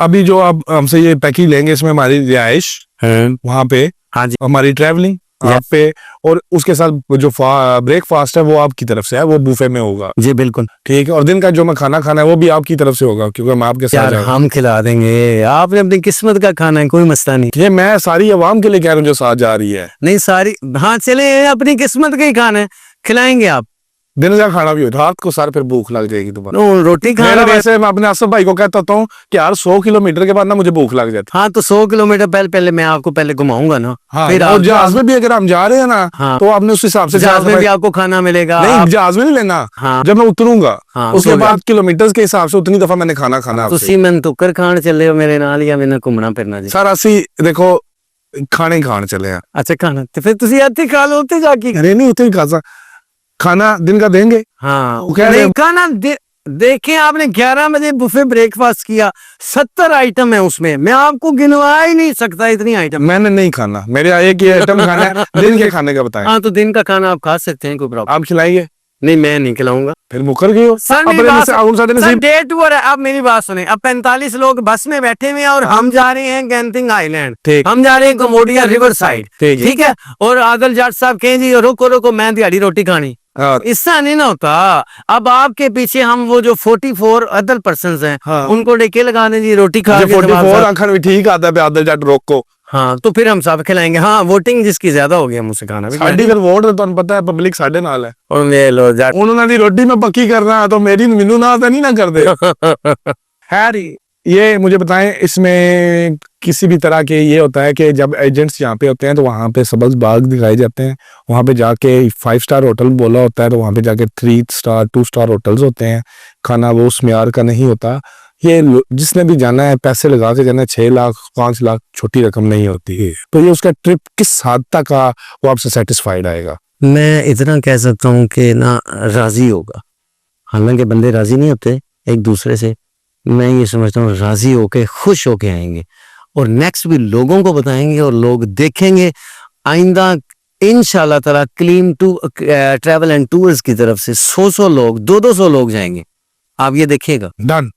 अभी जो आप हमसे ये पैकेज लेंगे इसमें हमारी रिहाइश है वहाँ पे, हाँ जी, हमारी ट्रैवलिंग आप पे, और उसके साथ जो ब्रेकफास्ट है वो आपकी तरफ से है, वो बुफे में होगा। जी बिल्कुल ठीक है, और दिन का जो मैं खाना खाना है वो भी आपकी तरफ से होगा, क्योंकि हम आपके साथ यार, जाएंगे। हम खिला देंगे, आपने अपनी किस्मत का खाना है, कोई मसला नहीं। ये मैं सारी अवाम के लिए कह रहा हूँ जो साथ जा रही है। नहीं सारी, हाँ चले, अपनी किस्मत का ही खाना है, खिलाएंगे आप। दिन का खाना भी हो, रात को सारे फिर भूख लग जाएगी दोबारा। रोटी मेरा खाना वैसे मैं अपने आसफ भाई को कहता हूँ कि यार 100 किलोमीटर के बाद ना मुझे भूख लग जाती। हाँ तो 100 किलोमीटर पहले मैं आपको पहले घुमाऊंगा ना। हाँ, फिर और जहाज में भी अगर हम जा रहे हैं ना, हाँ, तो आपने उस हिसाब से जहाज में भी आपको खाना मिलेगा। नहीं, जहाज में नहीं लेना। हाँ, जब मैं उतरूंगा हाँ, उसके बाद किलोमीटर के हिसाब से उतनी दफा मैंने खाना खाना। तुसी मैंने तुकर खान चले हो मेरे नाल, या मैंने घूमना फिरना जी? सर असी देखो खाने ही खान चले हैं। अच्छा खाना, तो फिर तुसी इत्थे खा लो, उत्ते जाके। अरे नहीं, उतनी खासा खाना दिन का देंगे। हाँ वो कह रहे नहीं, खाना देखें आपने 11 बजे बुफे ब्रेकफास्ट किया, 70 आइटम है उसमें, मैं आपको गिनवा ही नहीं सकता इतनी आइटम। मैंने नहीं खाना, मेरे एक ही आइटम खाना है। दिन के खाने का बताएं। हाँ तो दिन का खाना आप खा सकते हैं, कोई प्रॉब्लम आप खिलाएंगे? नहीं, मैं नहीं खिलाऊंगा। फिर मुकर गई हो सर डे टूर है। अब मेरी बात सुने, अब 45 लोग बस में बैठे हुए हैं और हम जा रहे हैं गैंथिंग आइलैंड, हम जा रहे हैं कमोडिया रिवर साइड, ठीक है। और आदिल जाट साहब कहें जी रुको रुको, मैं दिहाड़ी रोटी खानी, इससे नहीं ना होता। अब आपके पीछे हम वो जो 44 अदर पर्सन हैं, हाँ, उनको डेके लगा दें जी, रोटी खा के 44 आखिर भी ठीक आता है आदिल जाट रोक को। हाँ तो फिर हम सब खिलाएंगे। हाँ वोटिंग जिसकी ज्यादा होगी हम उसे खाना भी साडी फिर वोट तो तुहानू पता है पब्लिक साडे नाल है। और ले लो जाट, उन्होंने दी रोटी में पक्की करना तो मेरी मिनू ना तो नहीं ना कर दे। खैर ये मुझे बताएं, इसमें किसी भी तरह के ये होता है कि जब एजेंट्स यहाँ पे होते हैं तो वहाँ पे सब्ज बाग दिखाए जाते हैं, वहाँ पे जाके 5 स्टार होटल बोला होता है तो वहाँ पे जाके 3 स्टार 2 स्टार होटल्स होते हैं, खाना वो उस म्यार का नहीं होता। ये जिसने भी जाना है पैसे लगा के जाना है, 6 लाख 5 लाख छोटी रकम नहीं होती है। तो ये उसका ट्रिप किस हद तक का वो आपसे सेटिस्फाइड आएगा? मैं इतना कह सकता हूँ कि ना राजी होगा, हालांकि बंदे राजी नहीं होते एक दूसरे से, मैं ये समझता हूँ राजी होके खुश होके आएंगे और नेक्स्ट भी लोगों को बताएंगे और लोग देखेंगे। आइंदा इंशाल्लाह ताला Clean to Travel and Tours की तरफ से 100 लोग 200 लोग जाएंगे, आप ये देखिएगा। डन।